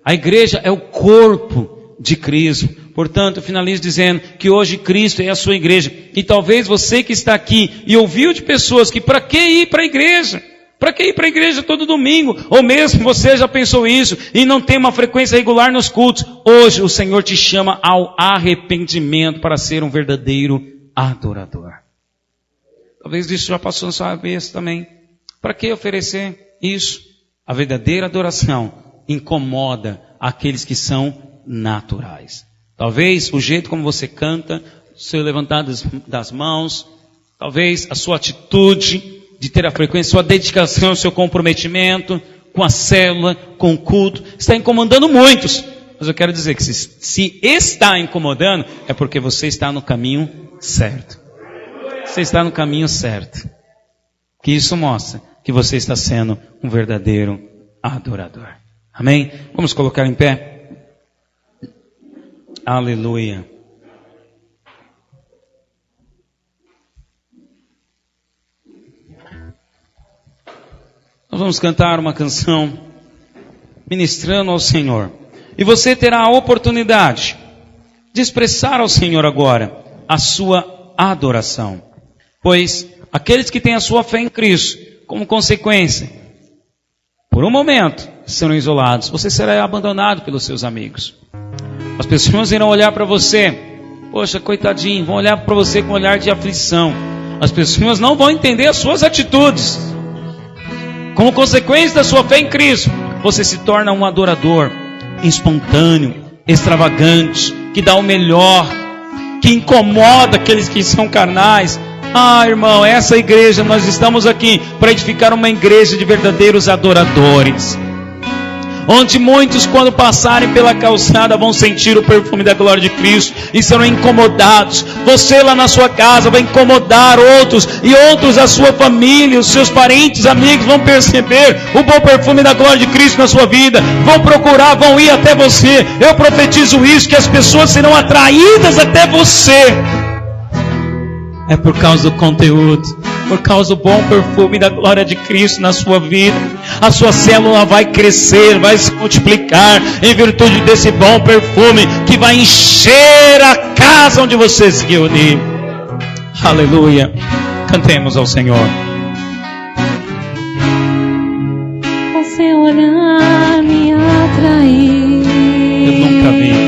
A igreja é o corpo de Cristo. Portanto, eu finalizo dizendo que hoje Cristo é a sua igreja. E talvez você que está aqui e ouviu de pessoas que para que ir para a igreja? Para que ir para a igreja todo domingo? Ou mesmo você já pensou isso e não tem uma frequência regular nos cultos. Hoje o Senhor te chama ao arrependimento para ser um verdadeiro adorador. Talvez isso já passou na sua cabeça também. Para que oferecer isso? A verdadeira adoração incomoda aqueles que são naturais. Talvez o jeito como você canta, o seu levantar das mãos, talvez a sua atitude de ter a frequência, sua dedicação, seu comprometimento com a célula, com o culto, está incomodando muitos. Mas eu quero dizer que se está incomodando, é porque você está no caminho certo. Você está no caminho certo. Que isso mostra que você está sendo um verdadeiro adorador. Amém? Vamos colocar em pé. Aleluia. Nós vamos cantar uma canção ministrando ao Senhor. E você terá a oportunidade de expressar ao Senhor agora a sua adoração. Pois aqueles que têm a sua fé em Cristo, como consequência, por um momento serão isolados. Você será abandonado pelos seus amigos. As pessoas irão olhar para você, poxa, coitadinho, vão olhar para você com um olhar de aflição. As pessoas não vão entender as suas atitudes. Como consequência da sua fé em Cristo, você se torna um adorador espontâneo, extravagante, que dá o melhor, que incomoda aqueles que são carnais. Irmão, essa igreja, nós estamos aqui para edificar uma igreja de verdadeiros adoradores. Onde muitos, quando passarem pela calçada, vão sentir o perfume da glória de Cristo e serão incomodados. Você lá na sua casa vai incomodar outros, e outros da sua família, os seus parentes, amigos, vão perceber o bom perfume da glória de Cristo na sua vida. Vão procurar, vão ir até você. Eu profetizo isso, que as pessoas serão atraídas até você. É por causa do conteúdo, por causa do bom perfume da glória de Cristo na sua vida. A sua célula vai crescer, vai se multiplicar em virtude desse bom perfume que vai encher a casa onde você se reunir. Aleluia. Cantemos ao Senhor. Com seu olhar me atrair. Eu nunca vi